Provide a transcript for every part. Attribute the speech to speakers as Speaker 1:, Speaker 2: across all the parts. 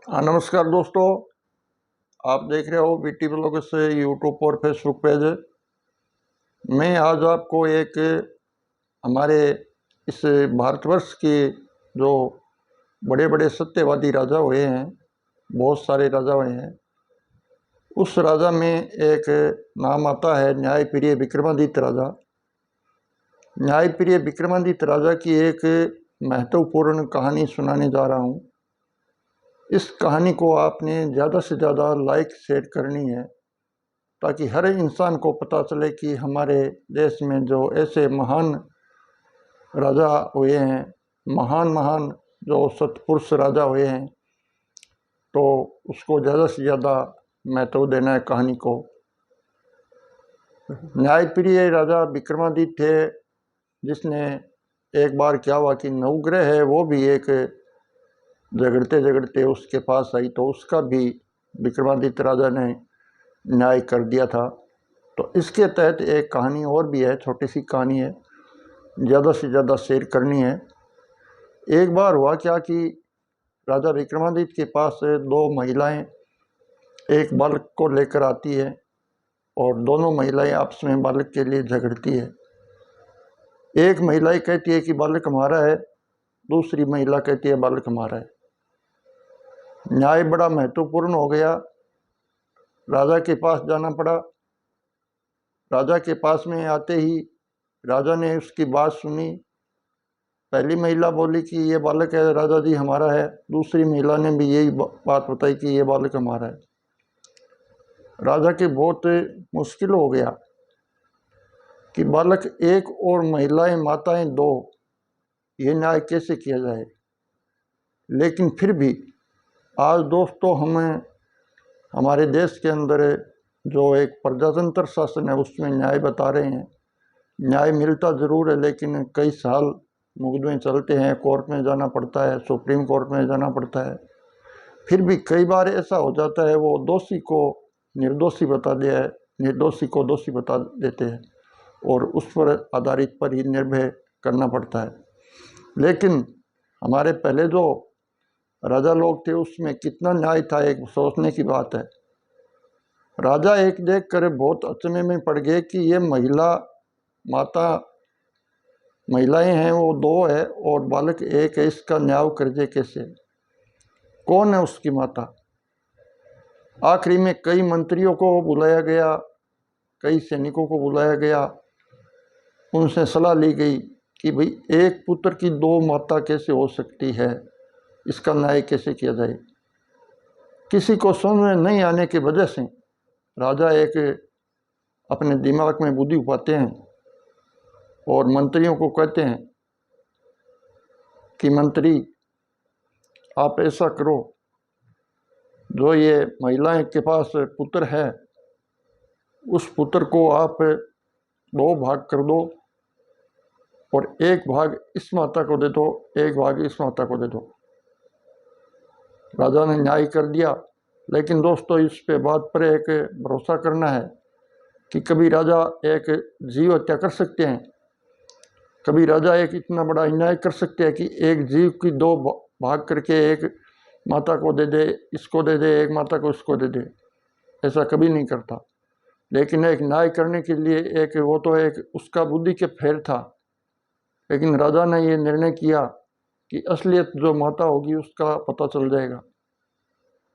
Speaker 1: नमस्कार दोस्तों, आप देख रहे हो बीटी ब्लॉग से यूट्यूब और फेसबुक पेज। मैं आज आपको एक हमारे इस भारतवर्ष के जो बड़े बड़े सत्यवादी राजा हुए हैं, बहुत सारे राजा हुए हैं, उस राजा में एक नाम आता है न्यायप्रिय विक्रमादित्य राजा। न्यायप्रिय विक्रमादित्य राजा की एक महत्वपूर्ण कहानी सुनाने जा रहा हूँ। इस कहानी को आपने ज़्यादा से ज़्यादा लाइक शेयर करनी है ताकि हर इंसान को पता चले कि हमारे देश में जो ऐसे महान राजा हुए हैं, महान जो सत्पुरुष राजा हुए हैं, तो उसको ज़्यादा से ज़्यादा महत्व देना है कहानी को। न्यायप्रिय राजा विक्रमादित्य थे, जिसने एक बार क्या हुआ कि नवग्रह है वो भी एक झगड़ते उसके पास आई, तो उसका भी विक्रमादित्य राजा ने न्याय कर दिया था। तो इसके तहत एक कहानी और भी है, छोटी सी कहानी है, ज़्यादा से ज़्यादा शेयर करनी है। एक बार हुआ क्या कि राजा विक्रमादित्य के पास दो महिलाएं एक बालक को लेकर आती है और दोनों महिलाएं आपस में बालक के लिए झगड़ती है। एक महिला कहती है कि बालक हमारा है, दूसरी महिला कहती है बालक हमारा है। न्याय बड़ा महत्वपूर्ण हो गया, राजा के पास जाना पड़ा। राजा के पास में आते ही राजा ने उसकी बात सुनी। पहली महिला बोली कि ये बालक है राजा जी हमारा है, दूसरी महिला ने भी यही बात बताई कि ये बालक हमारा है। राजा के बहुत मुश्किल हो गया कि बालक एक और महिलाएं माताएं दो, ये न्याय कैसे किया जाए। लेकिन फिर भी आज दोस्तों हमें हमारे देश के अंदर जो एक प्रजातंत्र शासन है उसमें न्याय बता रहे हैं। न्याय मिलता ज़रूर है, लेकिन कई साल मुकदमे चलते हैं, कोर्ट में जाना पड़ता है, सुप्रीम कोर्ट में जाना पड़ता है। फिर भी कई बार ऐसा हो जाता है वो दोषी को निर्दोषी बता दिया है, निर्दोषी को दोषी बता देते हैं और उस पर आधारित पर ही निर्भय करना पड़ता है। लेकिन हमारे पहले जो राजा लोग थे उसमें कितना न्याय था, एक सोचने की बात है। राजा एक देख कर बहुत अचंभे में पड़ गए कि ये महिलाएं हैं वो दो है और बालक एक है, इसका न्याय कर दे कैसे, कौन है उसकी माता। आखिरी में कई मंत्रियों को बुलाया गया, कई सैनिकों को बुलाया गया, उनसे सलाह ली गई कि भाई एक पुत्र की दो माता कैसे हो सकती है, इसका न्याय कैसे किया जाए। किसी को समझ में नहीं आने की वजह से राजा एक अपने दिमाग में बुद्धि उपाते हैं और मंत्रियों को कहते हैं कि मंत्री आप ऐसा करो, जो ये महिलाएं के पास पुत्र है उस पुत्र को आप दो भाग कर दो और एक भाग इस माता को दे दो, एक भाग इस माता को दे दो। राजा ने न्याय कर दिया। लेकिन दोस्तों इस पे बात पर एक भरोसा करना है कि कभी राजा एक जीव हत्या कर सकते हैं, कभी राजा एक इतना बड़ा अन्याय कर सकते हैं कि एक जीव की दो भाग करके एक माता को दे दे, इसको दे दे, एक माता को इसको दे दे। ऐसा कभी नहीं करता। लेकिन एक न्याय करने के लिए एक वो तो एक उसका बुद्धि के फेर था, लेकिन राजा ने ये निर्णय किया कि असलियत जो माता होगी उसका पता चल जाएगा।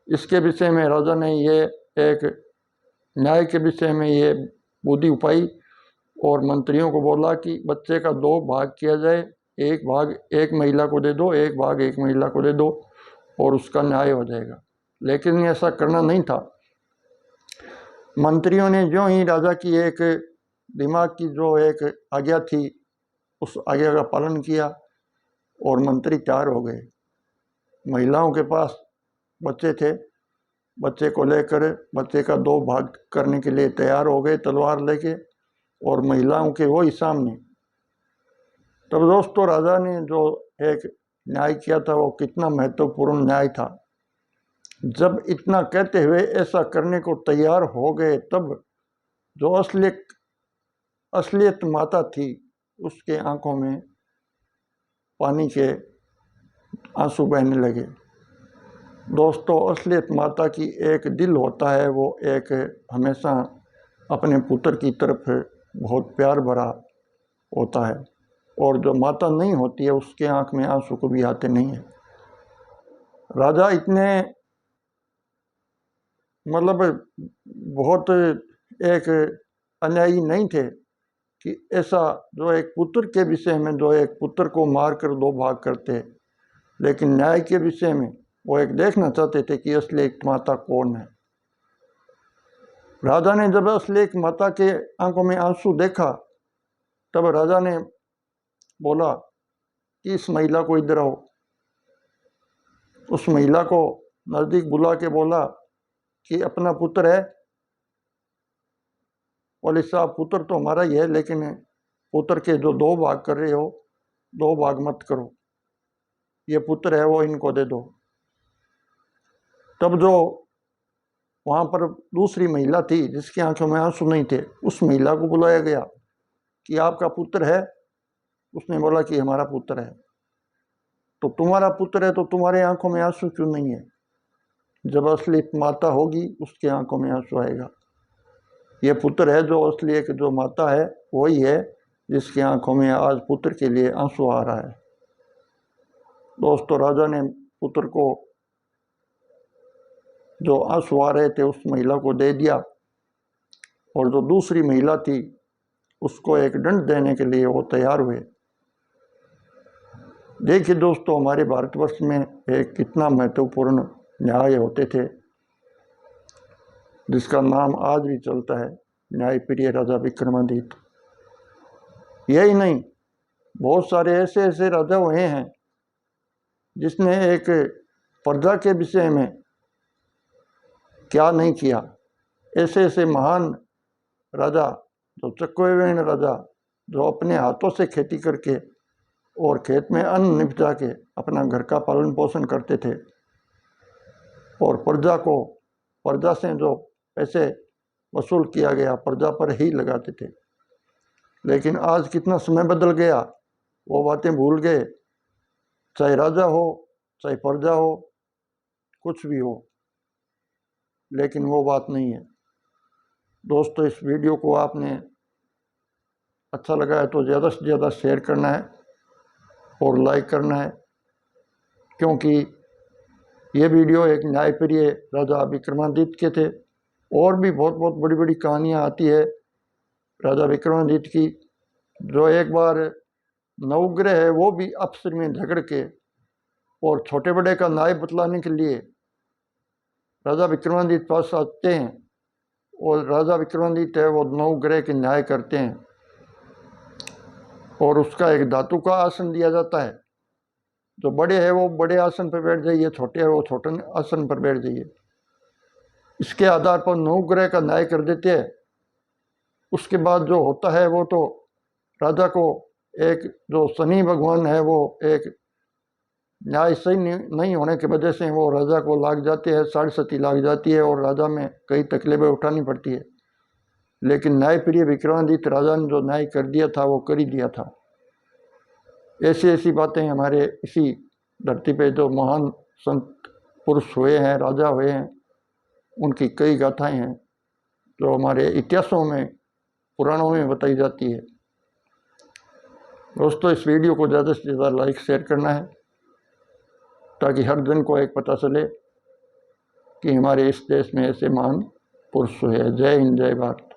Speaker 1: इसके विषय में राजा ने ये एक न्याय के विषय में ये बुद्धि उपाई और मंत्रियों को बोला कि बच्चे का दो भाग किया जाए, एक भाग एक महिला को दे दो, एक भाग एक महिला को दे दो और उसका न्याय हो जाएगा। लेकिन ऐसा करना नहीं था। मंत्रियों ने जो ही राजा की एक दिमाग की जो एक आज्ञा थी उस आज्ञा का पालन किया और मंत्री तैयार हो गए। महिलाओं के पास बच्चे थे, बच्चे को लेकर बच्चे का दो भाग करने के लिए तैयार हो गए तलवार लेके, और महिलाओं के वो ही सामने। तब दोस्तों राजा ने जो एक न्याय किया था वो कितना महत्वपूर्ण न्याय था। जब इतना कहते हुए ऐसा करने को तैयार हो गए, तब जो असलियत माता थी उसके आंखों में पानी के आंसू बहने लगे। दोस्तों, असलियत माता की एक दिल होता है, वो एक हमेशा अपने पुत्र की तरफ बहुत प्यार भरा होता है, और जो माता नहीं होती है उसके आंख में आंसू कभी आते नहीं है। राजा इतने मतलब बहुत एक अन्यायी नहीं थे कि ऐसा जो एक पुत्र के विषय में, जो एक पुत्र को मारकर दो भाग करते, लेकिन न्याय के विषय में वो एक देखना चाहते थे कि असली एक माता कौन है। राजा ने जब असली एक माता के आंखों में आंसू देखा, तब राजा ने बोला कि इस महिला को इधर आओ। उस महिला को नजदीक बुला के बोला कि अपना पुत्र है? बोले साहब, पुत्र तो हमारा ही है, लेकिन पुत्र के जो दो भाग कर रहे हो, दो भाग मत करो, ये पुत्र है वो इनको दे दो। तब जो वहां पर दूसरी महिला थी जिसकी आंखों में आंसू नहीं थे, उस महिला को बुलाया गया कि आपका पुत्र है? उसने बोला कि हमारा पुत्र है। तो तुम्हारा पुत्र है तो तुम्हारे आंखों में आंसू क्यों नहीं है? जब असली माता होगी उसके आंखों में आंसू आएगा। ये पुत्र है जो असली एक जो माता है, वही है जिसकी आंखों में आज पुत्र के लिए आंसू आ रहा है। दोस्तों, राजा ने पुत्र को जो आंसू आ रहे थे उस महिला को दे दिया, और जो दूसरी महिला थी उसको एक दंड देने के लिए वो तैयार हुए। देखिए दोस्तों, हमारे भारतवर्ष में एक कितना महत्वपूर्ण न्याय होते थे, जिसका नाम आज भी चलता है, न्यायप्रिय राजा विक्रमादित्य। यही नहीं, बहुत सारे ऐसे ऐसे राजा हुए हैं जिसने एक प्रजा के विषय में क्या नहीं किया। ऐसे ऐसे महान राजा, जो चक्रव्यूह राजा, जो अपने हाथों से खेती करके और खेत में अन्न निपजा के अपना घर का पालन पोषण करते थे, और प्रजा से जो पैसे वसूल किया गया प्रजा पर ही लगाते थे। लेकिन आज कितना समय बदल गया, वो बातें भूल गए। चाहे राजा हो, चाहे प्रजा हो, कुछ भी हो, लेकिन वो बात नहीं है। दोस्तों, इस वीडियो को आपने अच्छा लगा है तो ज़्यादा से ज़्यादा शेयर करना है और लाइक करना है, क्योंकि ये वीडियो एक न्यायप्रिय राजा विक्रमादित्य के थे। और भी बहुत बहुत बड़ी बड़ी कहानियाँ आती है राजा विक्रमादित्य की, जो एक बार नवग्रह है वो भी आपस में झगड़ के और छोटे बड़े का न्याय बतलाने के लिए राजा विक्रमादित्य पास आते हैं, और राजा विक्रमादित्य है वो नवग्रह के न्याय करते हैं, और उसका एक धातु का आसन दिया जाता है। जो बड़े है वो बड़े आसन पर बैठ जाइए, छोटे है वो छोटे आसन पर बैठ जाइए। इसके आधार पर नवग्रह का न्याय कर देते हैं। उसके बाद जो होता है वो तो राजा को एक जो शनि भगवान है वो एक न्याय सही नहीं होने की वजह से वो राजा को लाग जाती है, साढ़े सती लाग जाती है, और राजा में कई तकलीफें उठानी पड़ती है। लेकिन न्यायप्रिय विक्रमादित्य राजा ने जो न्याय कर दिया था वो कर ही दिया था। ऐसी ऐसी बातें हमारे इसी धरती पे जो महान संत पुरुष हुए हैं, राजा हुए हैं, उनकी कई गाथाएं हैं जो हमारे इतिहासों में, पुराणों में बताई जाती है। दोस्तों, इस वीडियो को ज़्यादा से ज़्यादा लाइक शेयर करना है, ताकि हर जन को एक पता चले कि हमारे इस देश में ऐसे महान पुरुष हुए। जय हिंद, जय भारत।